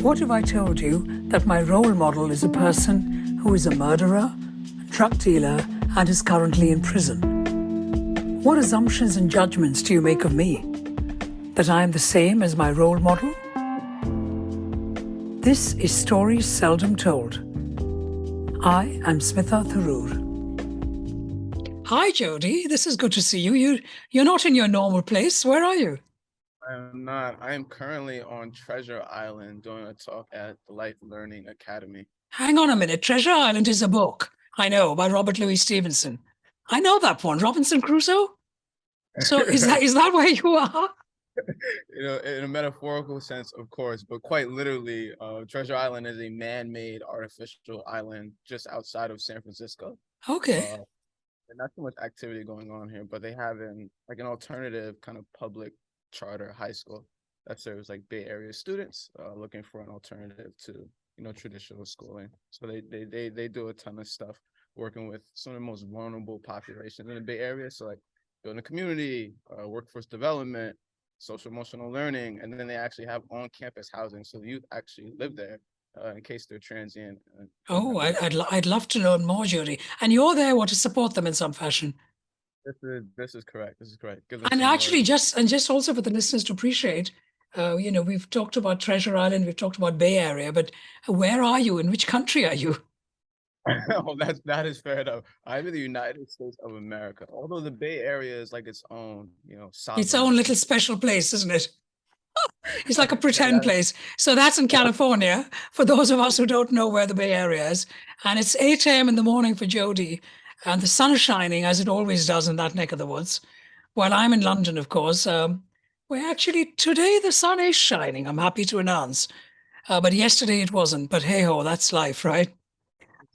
What if I told you that my role model is a person who is a murderer, drug dealer, and is currently in prison? What assumptions and judgments do you make of me? That I am the same as my role model? This is Stories Seldom Told. I am Smitha Tharoor. Hi, Jodi. This is good to see you. You're not in your normal place. Where are you? I am not. I am currently on Treasure Island doing a talk at the Life Learning Academy. Hang on a minute. Treasure Island is a book. I know, by Robert Louis Stevenson. I know that one. Robinson Crusoe? So is that where you are? In a metaphorical sense, of course, but quite literally, Treasure Island is a man-made artificial island just outside of San Francisco. Okay. And not too much activity going on here, but they have an alternative kind of public charter high school that serves like Bay Area students looking for an alternative to traditional schooling. So they do a ton of stuff working with some of the most vulnerable populations in the Bay Area. So like building a community, workforce development, social emotional learning, and then they actually have on-campus housing, so the youth actually live there in case they're transient. Oh, I'd love to learn more, Jodi. And you're there, to support them in some fashion. This is correct. This is correct. And actually, just also for the listeners to appreciate, we've talked about Treasure Island, we've talked about Bay Area, but where are you? In which country are you? Oh, that is fair enough. I'm in the United States of America, although the Bay Area is like its own, sovereign. Its own little special place, isn't it? It's like a pretend place. So that's in California, for those of us who don't know where the Bay Area is. And it's 8 a.m. in the morning for Jodi, and the sun is shining, as it always does in that neck of the woods. While I'm in London, of course, where actually today the sun is shining, I'm happy to announce. But yesterday it wasn't. But hey-ho, that's life, right?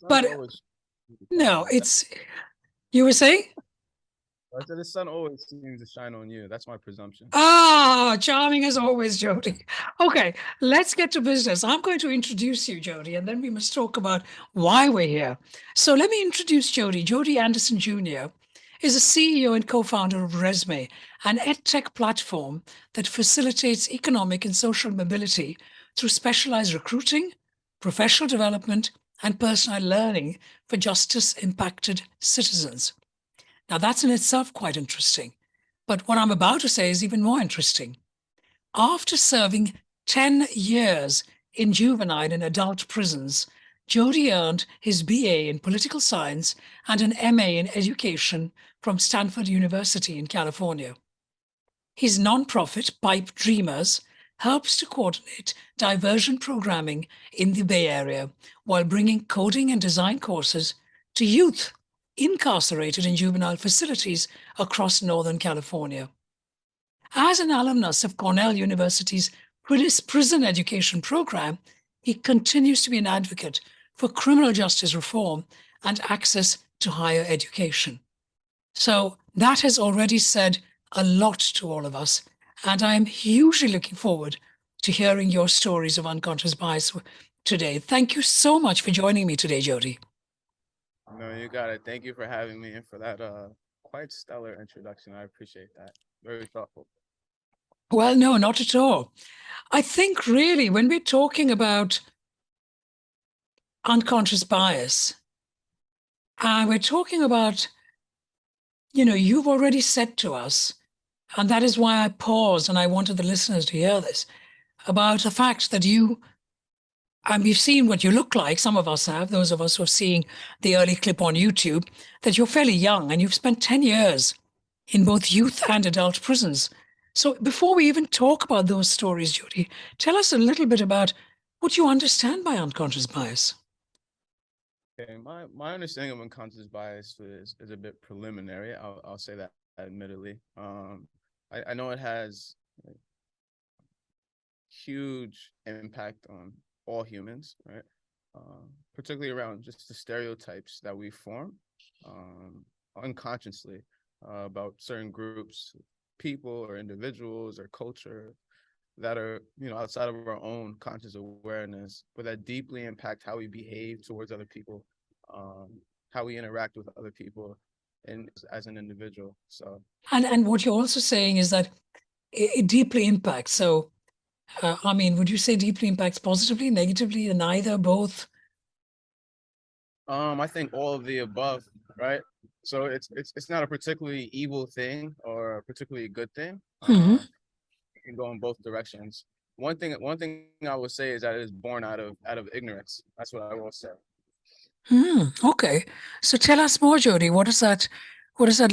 But no, you were saying? I said the sun always seems to shine on you. That's my presumption. Ah, charming as always, Jodi. Okay, let's get to business. I'm going to introduce you, Jodi, and then we must talk about why we're here. So let me introduce Jodi. Jodi Anderson Jr. is a CEO and co-founder of Rézme, an EdTech platform that facilitates economic and social mobility through specialized recruiting, professional development, and personal learning for justice-impacted citizens. Now, that's in itself quite interesting. But what I'm about to say is even more interesting. After serving 10 years in juvenile and adult prisons, Jodi earned his BA in political science and an MA in education from Stanford University in California. His nonprofit, PipeDreamers, helps to coordinate diversion programming in the Bay Area while bringing coding and design courses to youth incarcerated in juvenile facilities across Northern California. As an alumnus of Cornell University's prison education program, he continues to be an advocate for criminal justice reform and access to higher education. So that has already said a lot to all of us, and I am hugely looking forward to hearing your stories of unconscious bias today. Thank you so much for joining me today, Jodi. No, you got it. Thank you for having me and for that quite stellar introduction. I appreciate that. Very thoughtful. Well, no, not at all. I think really when we're talking about unconscious bias, we're talking about, you've already said to us, and that is why I paused and I wanted the listeners to hear this, about the fact that and we've seen what you look like, some of us have, those of us who have seen the early clip on YouTube, that you're fairly young and you've spent 10 years in both youth and adult prisons. So before we even talk about those stories, Jodi, tell us a little bit about what you understand by unconscious bias. Okay, my understanding of unconscious bias is a bit preliminary. I'll say that admittedly. I know it has huge impact on all humans, right? Particularly around just the stereotypes that we form unconsciously about certain groups, people or individuals or culture that are, outside of our own conscious awareness, but that deeply impact how we behave towards other people, how we interact with other people, and as an individual. So, and what you're also saying is that it deeply impacts. So I mean, would you say deeply impacts positively, negatively, and neither, both? I think all of the above, right? So it's not a particularly evil thing or a particularly good thing. Hmm. It can go in both directions. One thing I would say is that it is born out of ignorance. That's what I will say. Okay. So tell us more, Jodi. What does that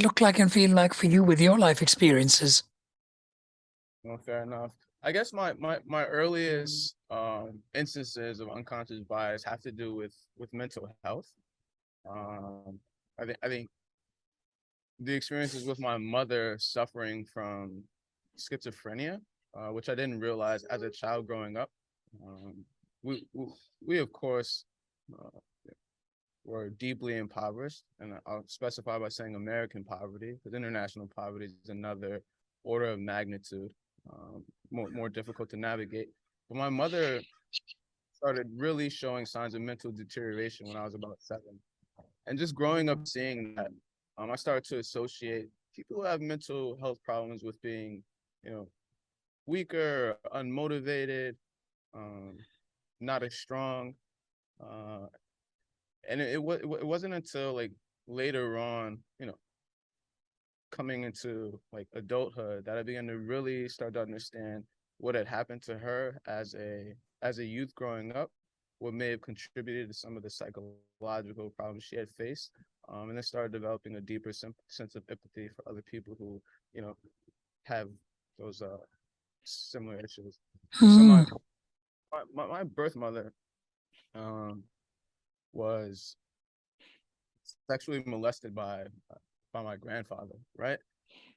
look like and feel like for you with your life experiences? Well, fair enough. I guess my earliest instances of unconscious bias have to do with mental health. Um, I think the experiences with my mother suffering from schizophrenia, which I didn't realize as a child growing up. Um, we of course uh, were deeply impoverished, and I'll specify by saying American poverty, because international poverty is another order of magnitude, more difficult to navigate. But my mother started really showing signs of mental deterioration when I was about 7, and just growing up seeing that, I started to associate people who have mental health problems with being, you know, weaker, unmotivated, um, not as strong. Uh, and it wasn't until like later on, coming into like adulthood, that I began to really start to understand what had happened to her as a youth growing up, what may have contributed to some of the psychological problems she had faced, and then started developing a deeper sense of empathy for other people who, you know, have those similar issues. So Hmm. my birth mother um, was sexually molested by my grandfather, right?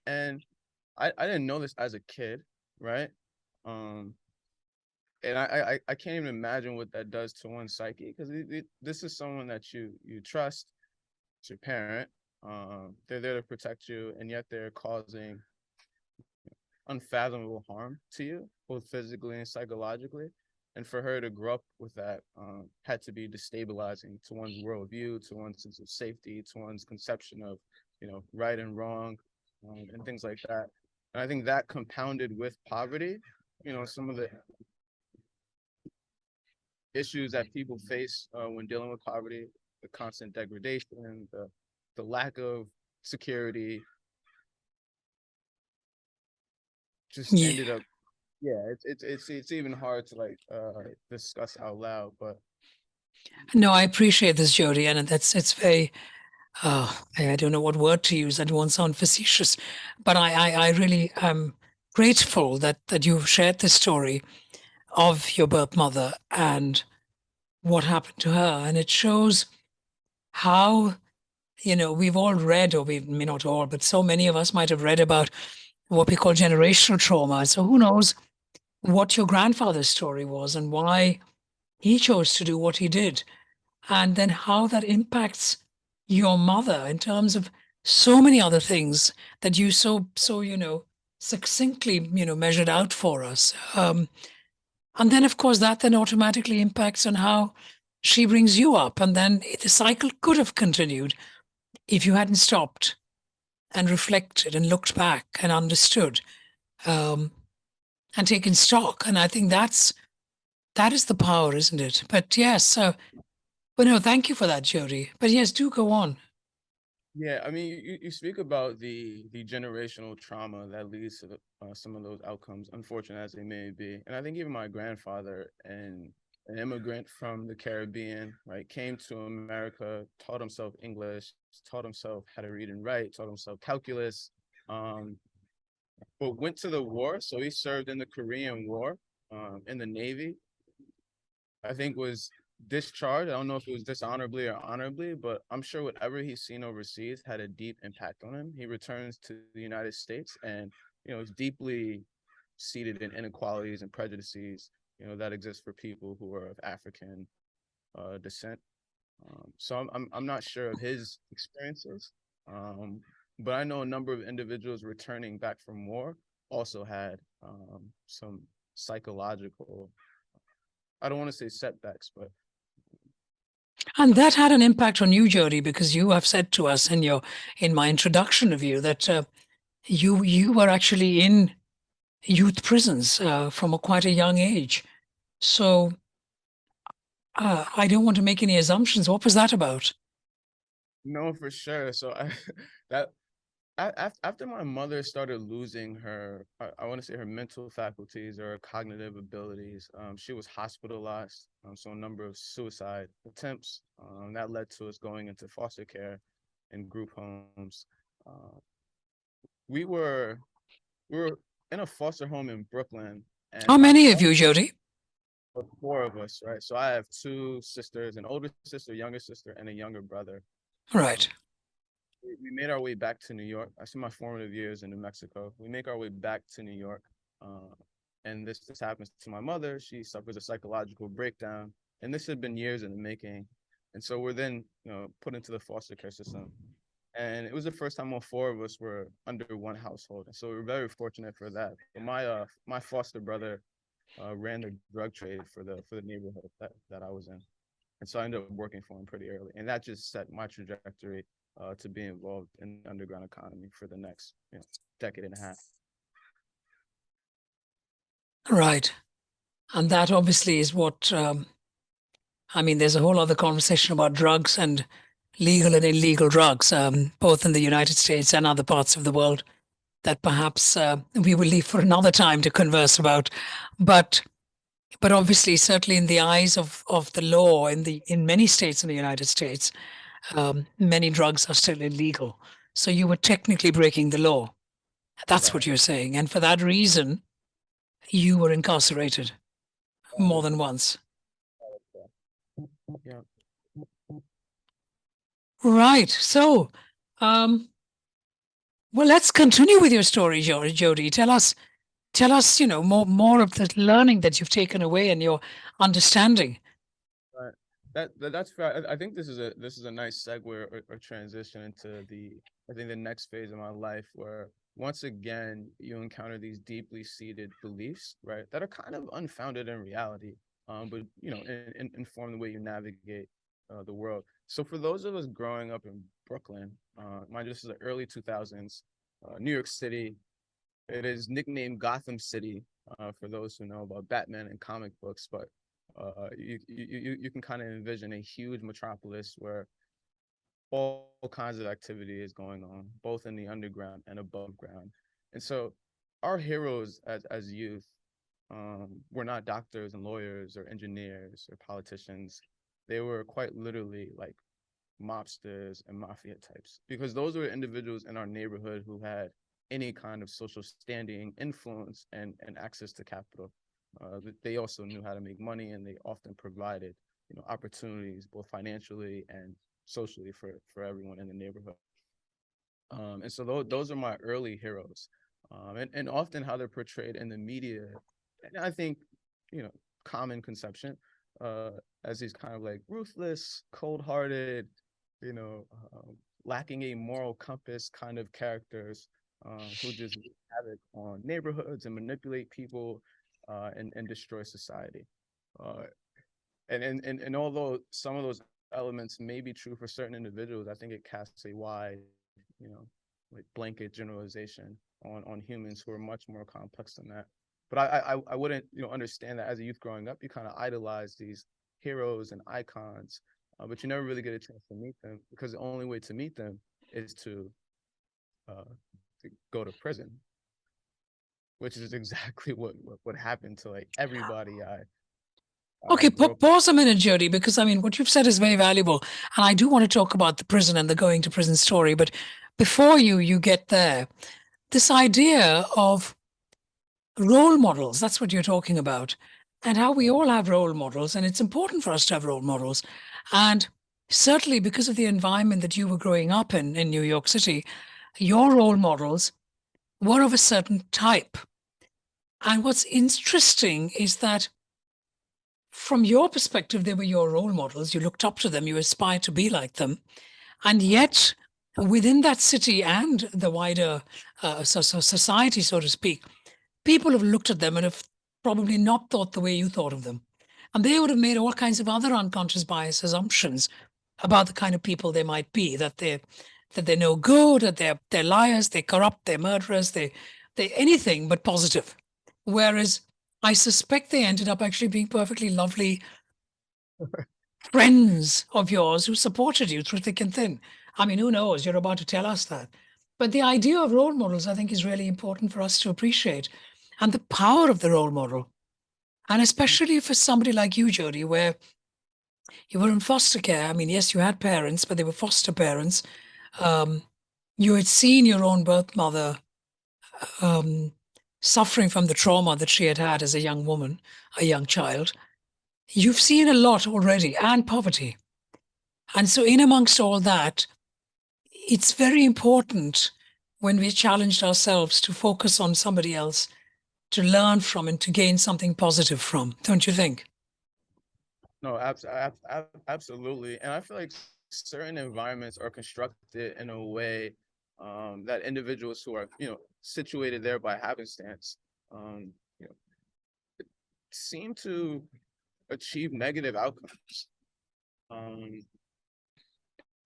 And I didn't know this as a kid, right? Um, and I can't even imagine what that does to one's psyche, because this is someone that you trust, it's your parent. They're there to protect you, and yet they're causing unfathomable harm to you, both physically and psychologically. And for her to grow up with that had to be destabilizing to one's worldview, to one's sense of safety, to one's conception of, right and wrong, and things like that. And I think that compounded with poverty, some of the issues that people face when dealing with poverty, the constant degradation, the lack of security, just Yeah. ended up. Yeah, it's even hard to like discuss out loud, but No, I appreciate this, Jodi, and it's very. I don't know what word to use. I don't want to sound facetious, but I really am grateful that you've shared this story of your birth mother and what happened to her, and it shows how, we've all read, or we may not all, but so many of us might have read about what we call generational trauma. So who knows what your grandfather's story was and why he chose to do what he did, and then how that impacts your mother in terms of so many other things that you so succinctly measured out for us. And then of course that then automatically impacts on how she brings you up, and then the cycle could have continued if you hadn't stopped and reflected and looked back and understood, um, and taken stock. And I think that is the power, isn't it? But yes, but no, thank you for that, Jodi. But yes, do go on. yeah, I mean, you speak about the generational trauma that leads to some of those outcomes, unfortunate as they may be. And I think even my grandfather, and an immigrant from the Caribbean, right, came to America, taught himself English, taught himself how to read and write, taught himself calculus, um, but went to the war. So he served in the Korean War, in the Navy. I think was discharged. I don't know if it was dishonorably or honorably, but I'm sure whatever he's seen overseas had a deep impact on him. He returns to the United States, and is deeply seated in inequalities and prejudices, that exist for people who are of African descent. So I'm not sure of his experiences, but I know a number of individuals returning back from war also had some psychological, I don't want to say setbacks, but And that had an impact on you, Jodi, because you have said to us in my introduction of you that you were actually youth prisons from quite a young age. So I don't want to make any assumptions. What was that about? No, for sure. So that after my mother started losing her, I want to say her mental faculties or her cognitive abilities, she was hospitalized. So a number of suicide attempts. That led to us going into foster care and group homes. Uh, we were we were in a foster home in Brooklyn, How and my many of foster, you, Jodi? four of us, right? So I have two sisters, an older sister, younger sister, and a younger brother. Right. Um, we made our way back to New York. I spent my formative years in New Mexico. We make our way back to New York, and this happens to my mother. She suffers a psychological breakdown, and this had been years in the making. And so we're then, put into the foster care system. And it was the first time all four of us were under one household. And so we were very fortunate for that. But my foster brother ran the drug trade for the neighborhood that I was in. And so I ended up working for him pretty early. And that just set my trajectory to be involved in the underground economy for the next decade and a half. Right. And that obviously is what, I mean, there's a whole other conversation about drugs and legal and illegal drugs, both in the United States and other parts of the world, that perhaps we will leave for another time to converse about. But but obviously, certainly in the eyes of the law in many states in the United States, many drugs are still illegal. So you were technically breaking the law. That's what Right. you're saying. And for that reason, you were incarcerated more than once. Yeah. Right. So, um, well, let's continue with your story, Jodi. Tell us, more of the learning that you've taken away and your understanding. Right. That's fair. I think this is a nice segue or transition into I think the next phase of my life where once again you encounter these deeply seated beliefs, right, that are kind of unfounded in reality, but inform the way you navigate the world. So for those of us growing up in Brooklyn, mind you, this is the early 2000s, New York City. It is nicknamed Gotham City for those who know about Batman and comic books, but you can kind of envision a huge metropolis where all kinds of activity is going on, both in the underground and above ground. And so our heroes as youth were not doctors and lawyers or engineers or politicians. They were quite literally like mobsters and mafia types, because those were individuals in our neighborhood who had any kind of social standing, influence, and access to capital. They also knew how to make money, and they often provided, opportunities both financially and socially for everyone in the neighborhood. And so those are my early heroes, and often how they're portrayed in the media. And I think, common conception as these kind of like ruthless, cold-hearted, you know, lacking a moral compass kind of characters who just wreak havoc on neighborhoods and manipulate people and destroy society. Uh, and although some of those elements may be true for certain individuals, I think it casts a wide, you know, like blanket generalization on humans who are much more complex than that. But I wouldn't, understand that as a youth growing up, you kind of idolize these heroes and icons, but you never really get a chance to meet them, because the only way to meet them is uh, to go to prison, which is exactly what happened to like everybody I Okay, grew up. pause a minute, Jodi, because I mean, what you've said is very valuable. And I do want to talk about the prison and the going to prison story. But before you get there, this idea of role models, that's what you're talking about, and how we all have role models. And it's important for us to have role models. And certainly because of the environment that you were growing up in New York City, your role models were of a certain type. And what's interesting is that from your perspective, they were your role models. You looked up to them, you aspired to be like them. And yet, within that city and the wider society, so to speak, people have looked at them and have probably not thought the way you thought of them. And they would have made all kinds of other unconscious bias assumptions about the kind of people they might be, that they're no good, that they're liars, they're corrupt, they're murderers, they anything but positive. Whereas I suspect they ended up actually being perfectly lovely friends of yours who supported you through thick and thin. I mean, who knows? You're about to tell us that. But the idea of role models, I think, is really important for us to appreciate, and the power of the role model. And especially for somebody like you, Jodi, where you were in foster care. I mean, yes, you had parents, but they were foster parents. Um, you had seen your own birth mother um, suffering from the trauma that she had had as a young woman, a young child. You've seen a lot already, and poverty. And so, in amongst all that, it's very important when we challenged ourselves to focus on somebody else, to learn from and to gain something positive from, don't you think? No, absolutely. And I feel like certain environments are constructed in a way that individuals who are, situated there by happenstance, um, you know, seem to achieve negative outcomes. Um,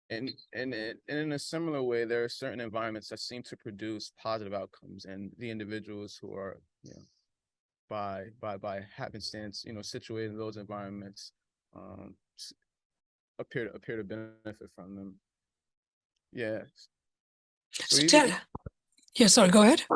and in a similar way, there are certain environments that seem to produce positive outcomes, and the individuals who are, by happenstance, situated in those environments, um, appear to benefit from them. Yeah. So So, yeah, sorry, go ahead. I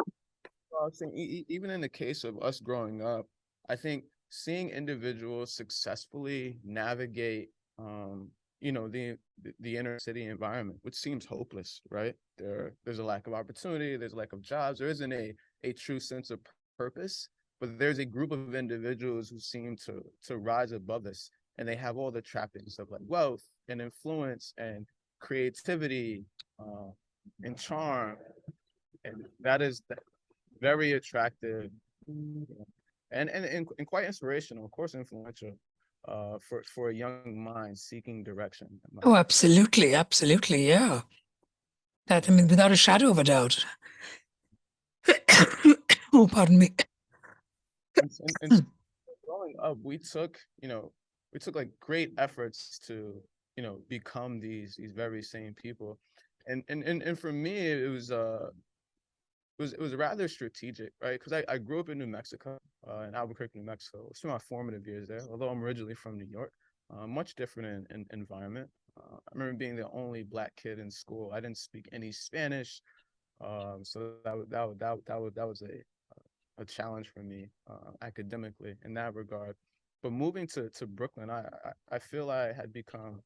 was saying, even in the case of us growing up, I think seeing individuals successfully navigate, the inner city environment, which seems hopeless, right? There's a lack of opportunity, there's a lack of jobs, there isn't a true sense of purpose, but there's a group of individuals who seem to rise above this, and they have all the trappings of like wealth and influence and creativity, and charm, and that is very attractive, and quite inspirational, of course, influential, for a young mind seeking direction. Oh, absolutely, absolutely, yeah. That, I mean, without a shadow of a doubt. Oh, pardon me. And growing up, we took like great efforts to, become these very same people, and for me, it was rather strategic, right? Because I grew up in New Mexico, in Albuquerque, New Mexico. It's my formative years there, although I'm originally from New York. Much different in environment. I remember being the only Black kid in school. I didn't speak any Spanish, so that was a challenge for me, academically in that regard. But moving to Brooklyn, I feel I had become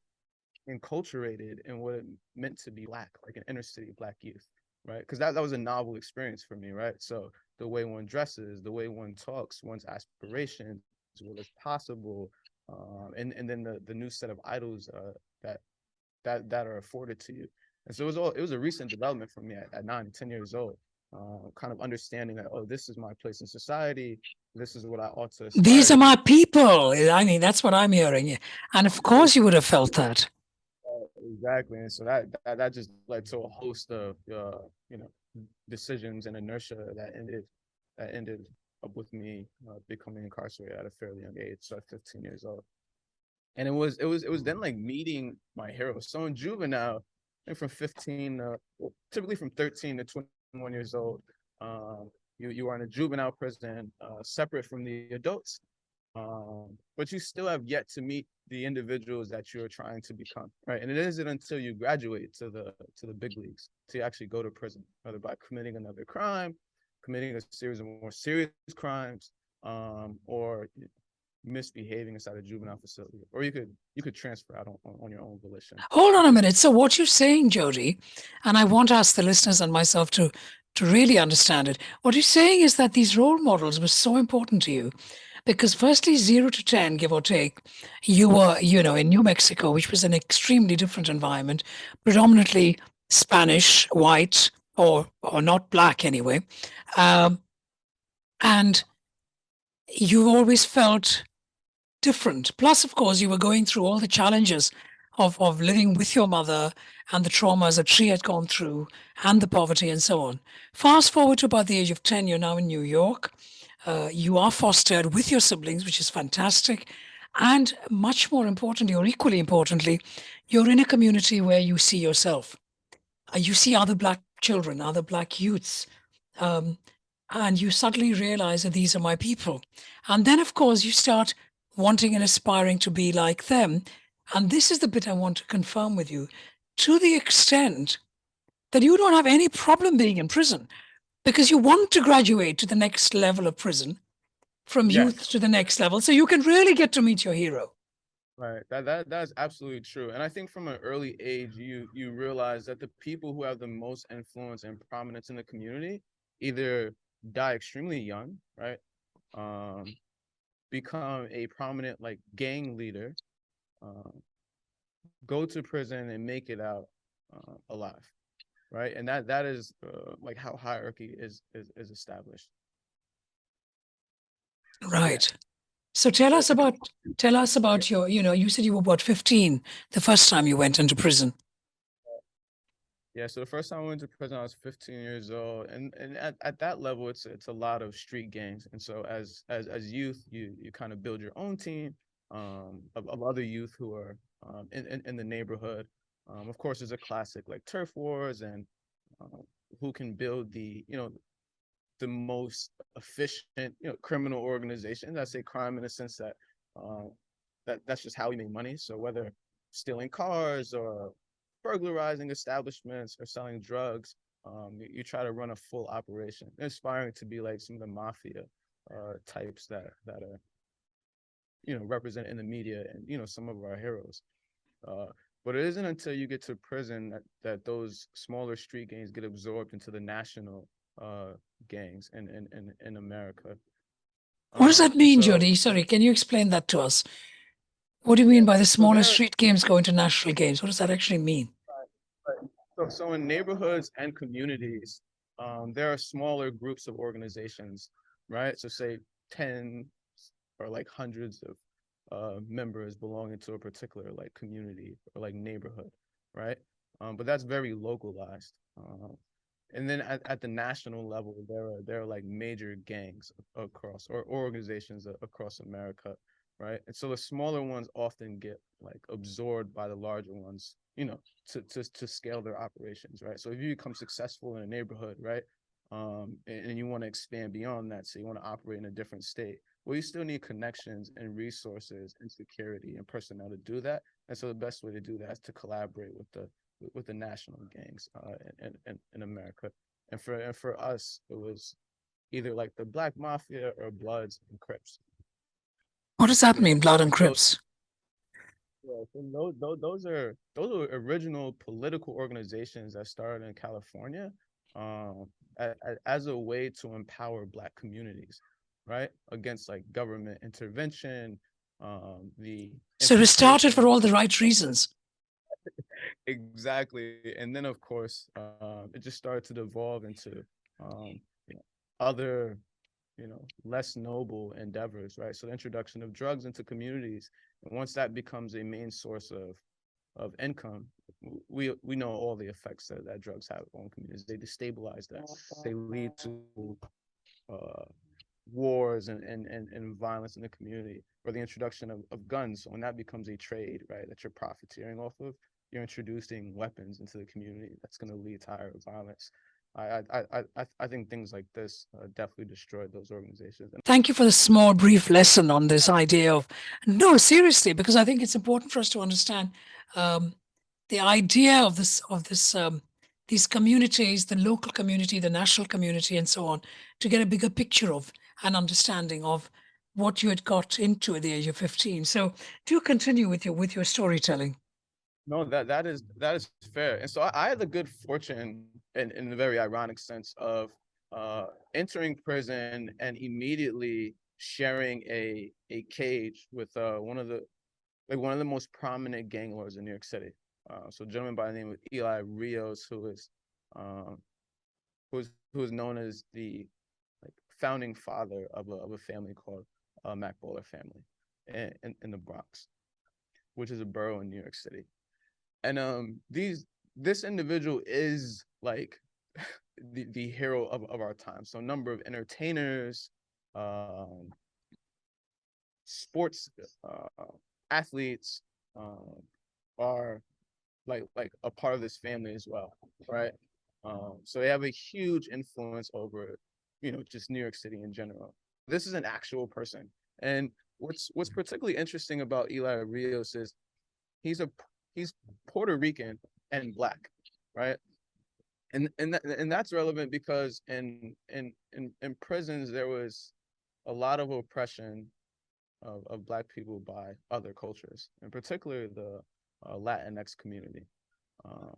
enculturated in what it meant to be Black, like an inner city Black youth, right? Because that was a novel experience for me, right? So the way one dresses, the way one talks, one's aspirations, what is possible, and then the new set of idols, that that are afforded to you. And so it was a recent development for me at 9 and 10 years old, kind of understanding that, oh, this is my place in society, this is what I ought to aspire These are to be. my people. I mean, that's what I'm hearing. And of course, you would have felt that. Exactly, and so that just led to a host of decisions and inertia that ended up with me, becoming incarcerated at a fairly young age, so at 15 years old. And it was then like meeting my heroes. So in juvenile, I think from 15, typically from 13 to 21 years old, you are in a juvenile prison, separate from the adults, but you still have yet to meet the individuals that you're trying to become, right? And it isn't until you graduate to the big leagues to actually go to prison, whether by committing another crime, committing a series of more serious crimes, or misbehaving inside a juvenile facility, or you could transfer out on your own volition. Hold on a minute. So what you're saying, Jodi, and I want to ask the listeners and myself to really understand it. What you're saying is that these role models were so important to you because firstly, 0 to 10, give or take, you were, in New Mexico, which was an extremely different environment, predominantly Spanish, white, or not Black anyway. And you always felt different. Plus, of course, you were going through all the challenges of living with your mother and the traumas that she had gone through and the poverty and so on. Fast forward to about the age of 10, you're now in New York. You are fostered with your siblings, which is fantastic. And much more importantly, or equally importantly, you're in a community where you see yourself. You see other Black children, other Black youths. Um, and you suddenly realize that these are my people. And then, of course, you start wanting and aspiring to be like them. And this is the bit I want to confirm with you, to the extent that you don't have any problem being in prison because you want to graduate to the next level of prison, from youth Yes. to the next level, so you can really get to meet your hero. Right. That's absolutely true. And I think from an early age, you realize that the people who have the most influence and prominence in the community either die extremely young, right? Um, become a prominent like gang leader, um, go to prison and make it out alive, right? And that is like how hierarchy is established. Yeah. Right. So So tell us yeah, about your, you said you were about 15 the first time you went into prison. yeah. So the first time I went to prison, I was 15 years old, and at that level, it's a lot of street gangs. And so as youth, you kind of build your own team of other youth who are in the neighborhood. Of course, there's a classic like turf wars and um, who can build the most efficient criminal organization. I say crime in the sense that that's just how we make money. So whether stealing cars or burglarizing establishments or selling drugs, you try to run a full operation, inspiring to be like some of the mafia types that are represented in the media and some of our heroes. Uh, but it isn't until you get to prison that those smaller street gangs get absorbed into the national uh, gangs in America. What does that And mean, so, Jody? Sorry, can you explain that to us? What do you yeah, mean by the so smaller there, street games go into national games? What does that actually mean? so in neighborhoods and communities, there are smaller groups of organizations, right? So say 10 or like hundreds of members belonging to a particular like community or like neighborhood, right? But that's very localized. And then at the national level, there are like major gangs across or organizations across America, right? And so the smaller ones often get like absorbed by the larger ones, to scale their operations, right? So if you become successful in a neighborhood, right, and you want to expand beyond that, so you want to operate in a different state, well, you still need connections and resources and security and personnel to do that. And so the best way to do that is to collaborate with the national gangs in America. And for us, it was either like the Black Mafia or Bloods and Crips. What does that Yeah. mean, Blood and And so Crips? yeah, so those are original political organizations that started in California, um, as a way to empower Black communities, right, against like government intervention, the So it was started infiltration for of all the right reasons. exactly, and then of course, it just started to devolve into um, other less noble endeavors, right? So the introduction of drugs into communities, and once that becomes a main source of income, we know all the effects that drugs have on communities. They destabilize that. They lead to uh, wars and violence in the community, or the introduction of guns. So when that becomes a trade, right, that you're profiteering off of, you're introducing weapons into the community. That's going to lead to higher violence. I think things like this definitely destroyed those organizations. Thank you for the small, brief lesson on this idea of, no, seriously, because I think it's important for us to understand um, the idea of these communities, the local community, the national community, and so on, to get a bigger picture of an understanding of what you had got into at the age of 15. So do continue with your storytelling. No, that is fair. And so I had the good fortune in a very ironic sense of entering prison and immediately sharing a cage with one of the most prominent gang lords in New York City. So a gentleman by the name of Eli Rios, um, who is known as the like founding father of a family called Mac Bowler family in the Bronx, which is a borough in New York City. And this individual is like the hero of our time. So a number of entertainers, um, sports athletes are like a part of this family as well, right? So they have a huge influence over just New York City in general. This is an actual person. And what's particularly interesting about Eli Rios is he's a he's Puerto Rican and Black, right? And that's relevant because in prisons there was a lot of oppression of Black people by other cultures, in particular the Latinx community. Um,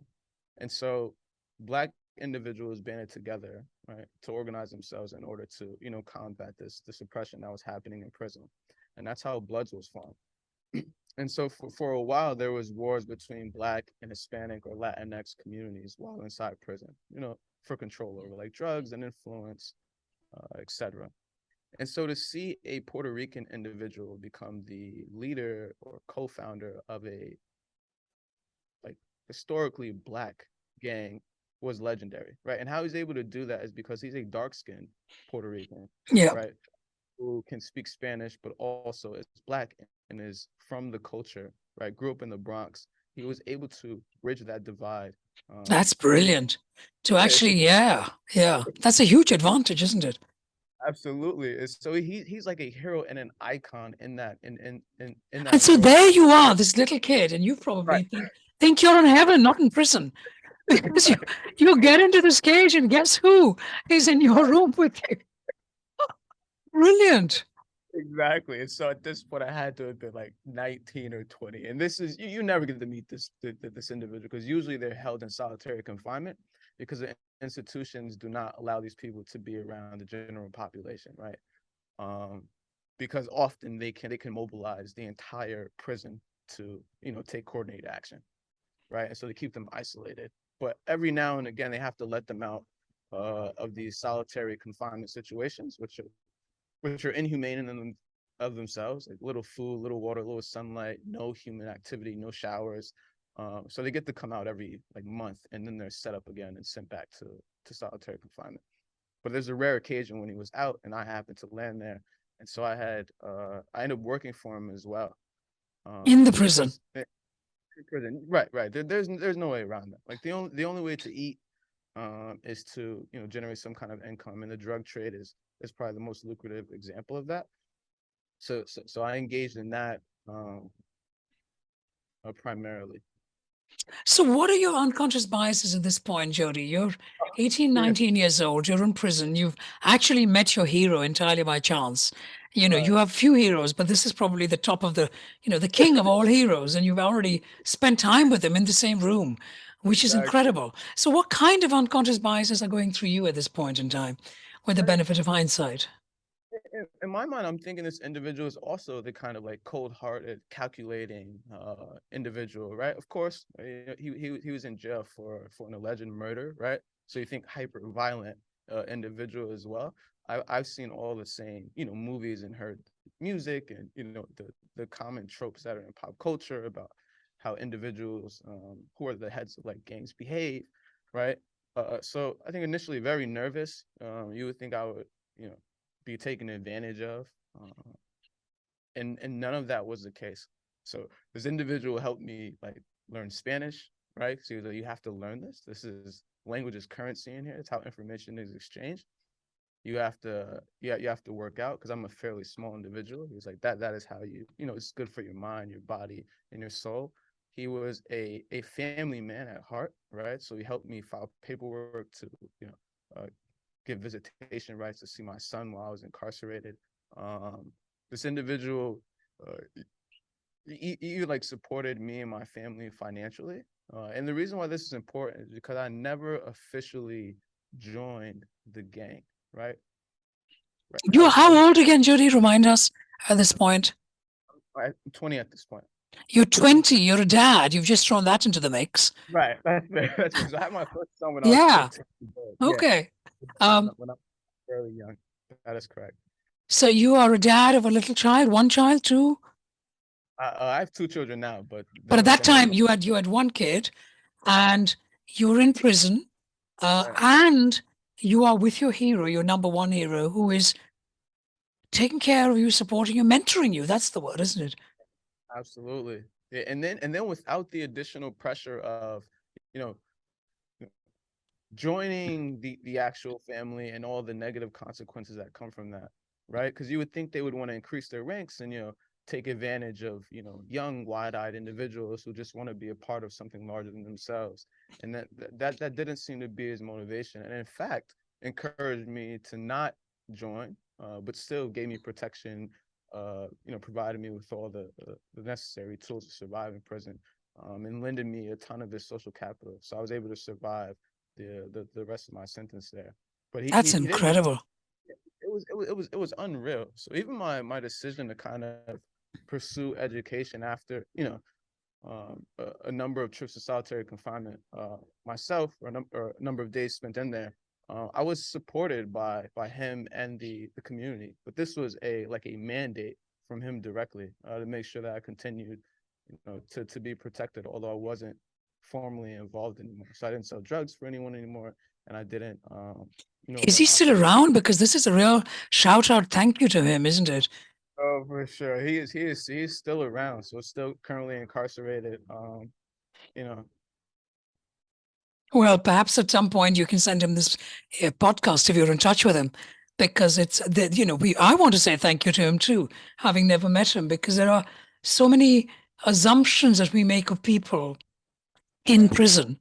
and so Black individuals banded together, right, to organize themselves in order to, combat this oppression that was happening in prison. And that's how Bloods was formed. And so for a while, there was wars between Black and Hispanic or Latinx communities while inside prison, for control over like drugs and influence, etc. And so to see a Puerto Rican individual become the leader or co-founder of a like historically Black gang was legendary, right? And how he's able to do that is because he's a dark-skinned Puerto Rican, Yeah, right? Who can speak Spanish, but also is Black and is from the culture, right? Grew up in the Bronx. He was able to bridge that divide. that's And brilliant. To yeah, it's actually, yeah, yeah, that's a huge advantage, isn't it? absolutely. So he's like a hero and an icon in And that so world. there you are, this little kid, and you Right. probably think you're in heaven, not in prison, because you get into this cage, and guess who is in your room with you? Brilliant. Exactly. And so at this point, I had to have been like 19 or 20. And this is, you never get to meet this individual because usually they're held in solitary confinement because the institutions do not allow these people to be around the general population, right? Um, because often they can mobilize the entire prison to, take coordinated action, right? And so they keep them isolated. But every now and again, they have to let them out of these solitary confinement situations, which are inhumane in them of themselves, like little food, little water, little sunlight, no human activity, no showers. So they get to come out every like month, and then they're set up again and sent back to solitary confinement. But there's a rare occasion when he was out, and I happened to land there, and so I ended up working for him as well. In the prison. Because prison, right. There's no way around that. Like the only way to eat is to generate some kind of income, and the drug trade is probably the most lucrative example of that. So I engaged in that primarily. So what are your unconscious biases at this point, Jodi? You're 18, Yeah. 19 years old, you're in prison, you've actually met your hero entirely by chance. You have few heroes, but this is probably the top of the king of all heroes, and you've already spent time with him in the same room, which is Exactly. incredible. So what kind of unconscious biases are going through you at this point in time, with the benefit of hindsight? In my mind, I'm thinking this individual is also the kind of like cold-hearted, calculating individual, right? Of course, he was in jail for an alleged murder, right? So you think hyper-violent individual as well. I've seen all the same, movies and heard music and the common tropes that are in pop culture about how individuals who are the heads of like gangs behave, right? So I think initially very nervous. You would think I would, be taken advantage of, uh, and none of that was the case. So this individual helped me like learn Spanish, right? So he was like, you have to learn this. This is language is currency in here. It's how information is exchanged. You have to work out because I'm a fairly small individual. He was like that is how it's good for your mind, your body, and your soul. He was a family man at heart, right? So he helped me file paperwork to get visitation rights to see my son while I was incarcerated. This individual, he like supported me and my family financially. And the reason why this is important is because I never officially joined the gang, right? Right. You're how old again, Jodi? Remind us at this point. I'm 20 at this point. You're 20, you're a dad. You've just thrown that into the mix. Right. That's fair. That's fair. So I had my first son when I was Yeah. 15. Yeah. Okay. When Um, when I was fairly young. That is correct. so you are a dad of a little child, one child, two? I have two children now, but But at the that the main time you had one kid and you were in prison, right. and you are with your hero, your number one hero, who is taking care of you, supporting you, mentoring you. That's the word, isn't it? Absolutely. Yeah, and then without the additional pressure of, you know, joining the actual family and all the negative consequences that come from that, right? Because you would think they would want to increase their ranks and take advantage of young wide-eyed individuals who just want to be a part of something larger than themselves, and that didn't seem to be his motivation, and in fact encouraged me to not join, but still gave me protection, provided me with all the necessary tools to survive in prison, and lended me a ton of his social capital, so I was able to survive the rest of my sentence there. But That's he didn't. incredible. It was unreal. So even my decision to kind of pursue education after a number of trips to solitary confinement, myself, or a number of days spent in there, I was supported by him and the community. But this was a mandate from him directly, to make sure that I continued to be protected, although I wasn't formally involved anymore. So I didn't sell drugs for anyone anymore, and I didn't Is he still around? Because this is a real shout out thank you to him, isn't it? Oh, for sure. He is still around, so still currently incarcerated. You know, Well, perhaps at some point you can send him this podcast if you're in touch with him, because it's that I want to say thank you to him too, having never met him, because there are so many assumptions that we make of people in right. prison,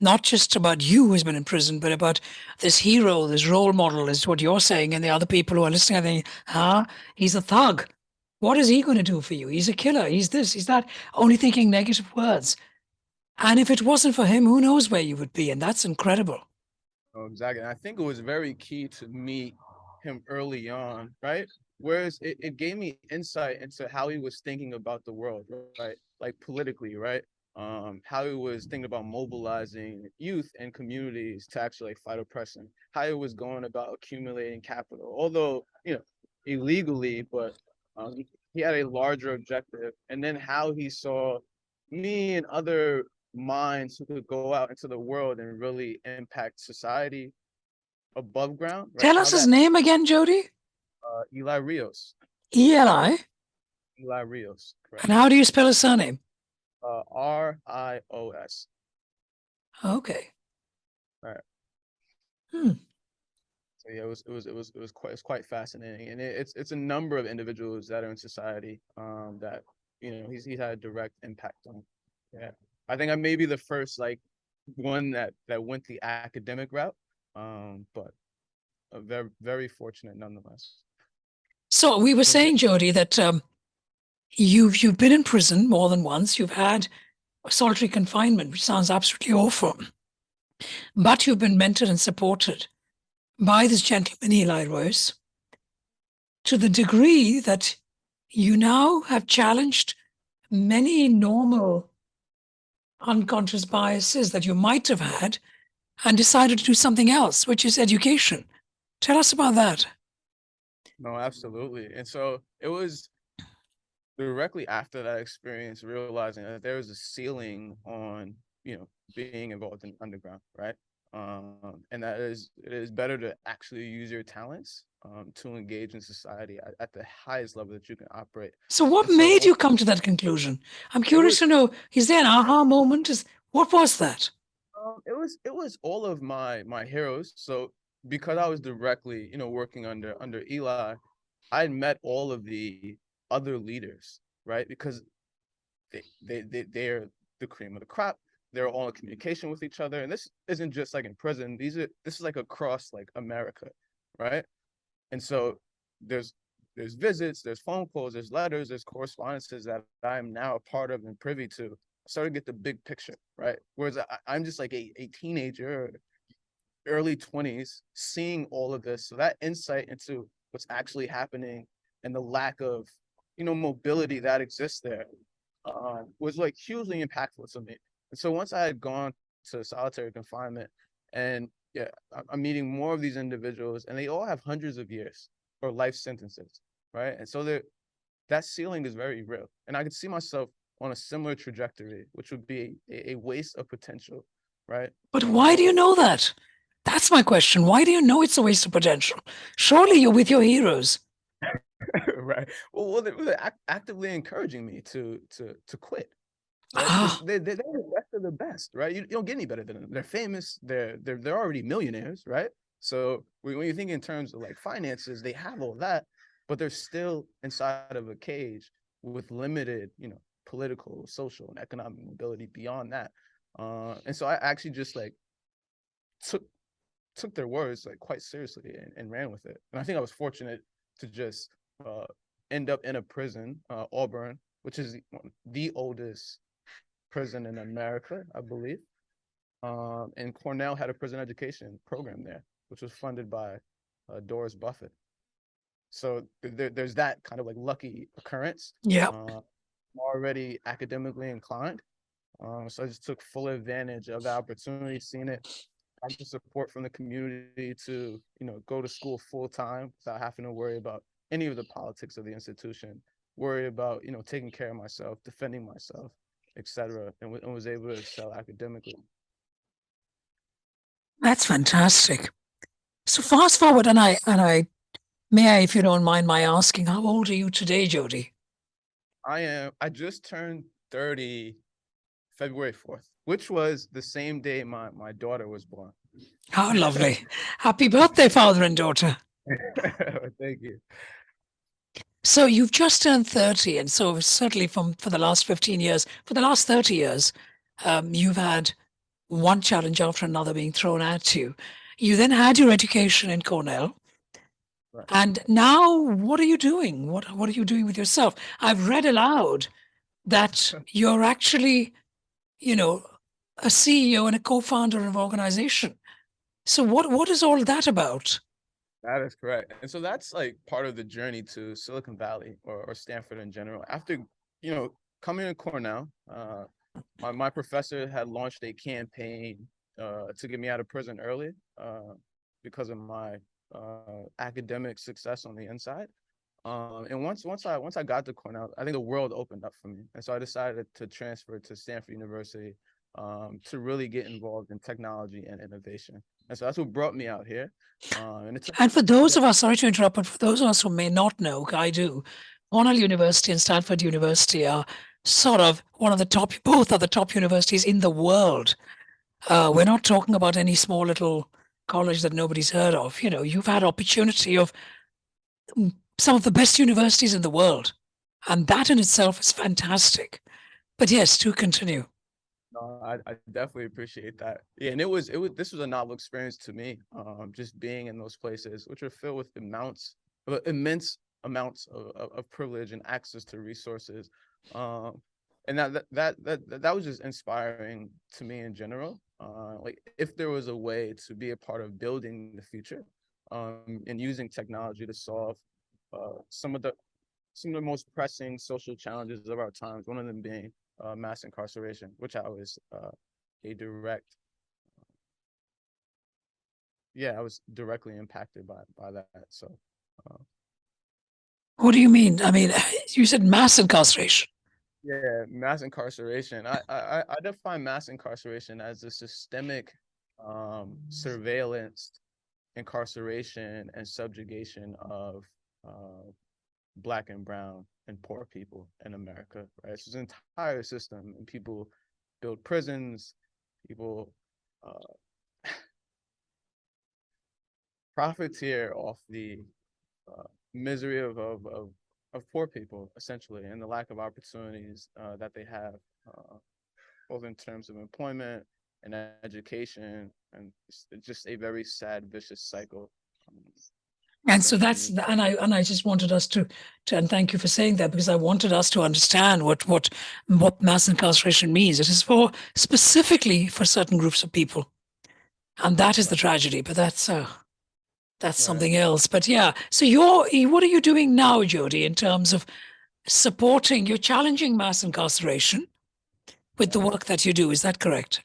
not just about you who's been in prison, but about this hero, this role model, is what you're saying, and the other people who are listening are thinking, he's a thug. What is he going to do for you? He's a killer. He's this, he's that, only thinking negative words. And if it wasn't for him, who knows where you would be? And that's incredible. Oh, exactly. And I think it was very key to meet him early on, right? Whereas it gave me insight into how he was thinking about the world, right? Like politically, right? How he was thinking about mobilizing youth and communities to actually fight oppression, how he was going about accumulating capital, although, illegally, but he had a larger objective. And then how he saw me and other minds who could go out into the world and really impact society above ground, right? Tell How us his that name again, Jodi. Eli Rios, Eli. Eli Rios, correct? And how do you spell his surname? Rios. Okay. All right. Hmm. So yeah, it was quite fascinating, and it's a number of individuals that are in society, that he's had a direct impact on. Yeah, I think I may be the first one that went the academic route, but very very fortunate nonetheless. So we were So yeah, saying, Jodi, that you've been in prison more than once. You've had solitary confinement, which sounds absolutely awful. But you've been mentored and supported by this gentleman, Eli Rose, to the degree that you now have challenged many normal unconscious biases that you might have had and decided to do something else, which is education. Tell us about that. no, absolutely. And so it was directly after that experience, realizing that there was a ceiling on, being involved in underground, right? And that it is better to actually use your talents, to engage in society at the highest level that you can operate. So, what And so made you come to that conclusion? I'm it curious was to know, is there an aha moment? What was that? it was all of my heroes. So because I was directly, working under Eli, I had met all of the other leaders, right? Because they're the cream of the crop. They're all in communication with each other, and this isn't just like in prison. This is like across like America, right? And so there's there's visits, there's phone calls, there's letters, there's correspondences that I'm now a part of and privy to. I started to get the big picture, right? Whereas I'm just like a teenager, early 20s, seeing all of this. So that insight into what's actually happening and the lack of, mobility that exists there, was like hugely impactful to me. And so once I had gone to solitary confinement, and yeah, I'm meeting more of these individuals, and they all have hundreds of years or life sentences, right? And so that ceiling is very real. And I could see myself on a similar trajectory, which would be a waste of potential, right? But why do you know that? That's my question. Why do you know it's a waste of potential? Surely you're with your heroes. Right. Well, they were actively encouraging me to quit, right? Because Ah, they're the best of the best, right? You don't get any better than them. They're famous. They're already millionaires, right? So when you think in terms of like finances, they have all that, but they're still inside of a cage with limited, political, social, and economic mobility beyond that. And so I actually just like took took their words like quite seriously and ran with it. And I think I was fortunate to just uh, end up in a prison, Auburn, which is the oldest prison in America, I believe. And Cornell had a prison education program there, which was funded by Doris Buffett. So there's that kind of like lucky occurrence. yeah. I'm already academically inclined. So I just took full advantage of the opportunity, seeing it, got the support from the community to, go to school full time without having to worry about any of the politics of the institution, worry about, taking care of myself, defending myself, etc., and was able to excel academically. That's fantastic. So fast forward, may I, if you don't mind my asking, how old are you today, Jodi? I just turned 30 February 4th, which was the same day my daughter was born. How lovely. Happy birthday, father and daughter. Thank you. So you've just turned 30, and so certainly for the last 15 years, for the last 30 years, you've had one challenge after another being thrown at you. You then had your education in Cornell, Right. and now what are you doing? What are you doing with yourself? I've read aloud that you're actually, you know, a CEO and a co-founder of an organization. So what is all that about? That is correct. And so that's like part of the journey to Silicon Valley or Stanford in general. After, coming to Cornell, my professor had launched a campaign to get me out of prison early because of my academic success on the inside. And once I got to Cornell, I think the world opened up for me. And so I decided to transfer to Stanford University to really get involved in technology and innovation. And so that's what brought me out here. And it took And for those of us, sorry to interrupt, but for those of us who may not know, I do, Cornell University and Stanford University are sort of one of the top, both are the top universities in the world. We're not talking about any small little college that nobody's heard of. You've had opportunity of some of the best universities in the world, and that in itself is fantastic. But yes, to continue. No, I definitely appreciate that. Yeah, and this was a novel experience to me. Just being in those places, which are filled with immense amounts of privilege and access to resources. And that was just inspiring to me in general. Like if there was a way to be a part of building the future, and using technology to solve some of the most pressing social challenges of our times, one of them being mass incarceration, which I was a direct, I was directly impacted by that. So, uh, What do you mean? I mean, you said mass incarceration. yeah, mass incarceration. I define mass incarceration as a systemic surveillance, incarceration, and subjugation of Black and brown and poor people in America, right? It's an entire system, and people build prisons, people uh, profiteer off the misery of poor people, essentially, and the lack of opportunities that they have, both in terms of employment and education, and it's just a very sad, vicious cycle. Um, And so that's, essentially, and I just wanted us to, and thank you for saying that, because I wanted us to understand what mass incarceration means. It is for specifically for certain groups of people, and that is the right, tragedy. But that's right. something else. But yeah, so what are you doing now, Jodi, in terms of supporting? You're challenging mass incarceration with the work that you do. Is that correct?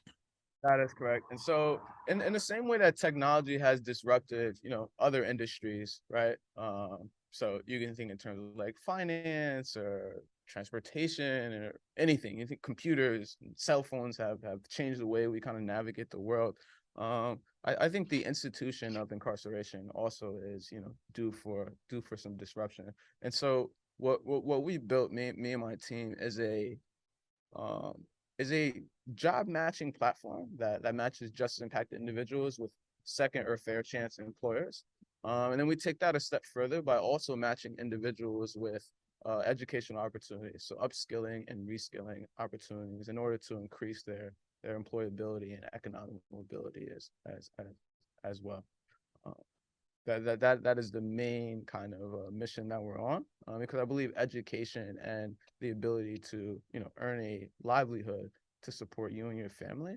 That is correct. And so in the same way that technology has disrupted, other industries, right? So you can think in terms of like finance or transportation or anything. You think computers, cell phones have changed the way we kind of navigate the world. I think the institution of incarceration also is, due for some disruption. And so what we built, me and my team, is a is a job matching platform that matches justice impacted individuals with second or fair chance employers. And then we take that a step further by also matching individuals with educational opportunities, so upskilling and reskilling opportunities in order to increase their employability and economic mobility as well. That is the main kind of mission that we're on, because I believe education and the ability to earn a livelihood to support you and your family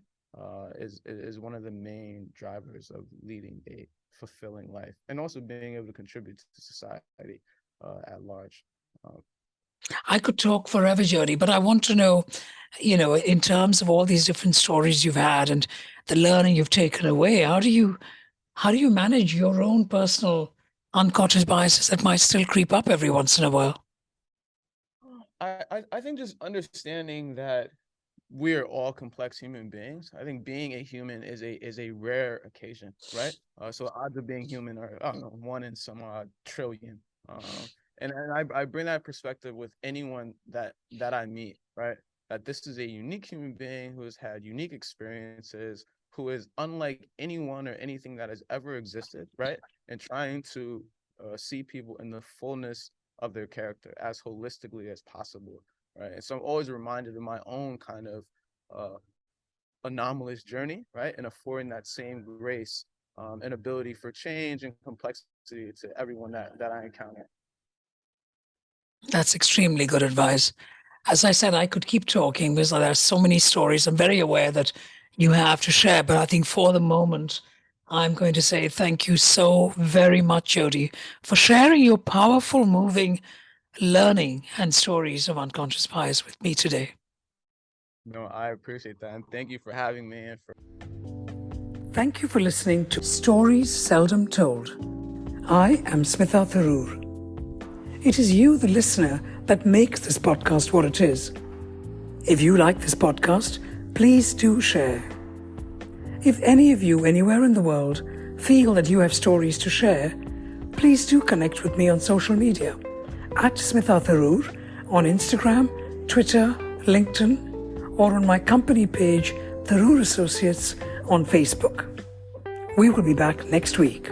is one of the main drivers of leading a fulfilling life, and also being able to contribute to society at large. I could talk forever, Jodi, but I want to know, in terms of all these different stories you've had and the learning you've taken away, how do you manage your own personal unconscious biases that might still creep up every once in a while? I think just understanding that we're all complex human beings. I think being a human is a rare occasion, right? So odds of being human are, I don't know, 1 in some odd trillion. And I bring that perspective with anyone that I meet, right? That this is a unique human being who has had unique experiences, who is unlike anyone or anything that has ever existed, right? And trying to see people in the fullness of their character as holistically as possible, right? And so I'm always reminded of my own kind of anomalous journey, right? And affording that same grace and ability for change and complexity to everyone that I encounter. That's extremely good advice. As I said, I could keep talking because there are so many stories. I'm very aware that you have to share, but I think for the moment, I'm going to say thank you so very much, Jodi, for sharing your powerful, moving learning and stories of unconscious bias with me today. No, I appreciate that. And thank you for having me. Thank you for listening to Stories Seldom Told. I am Smitha Tharoor. It is you, the listener, that makes this podcast what it is. If you like this podcast, please do share. If any of you anywhere in the world feel that you have stories to share, please do connect with me on social media at Smitha Tharoor on Instagram, Twitter, LinkedIn, or on my company page, Tharoor Associates, on Facebook. We will be back next week.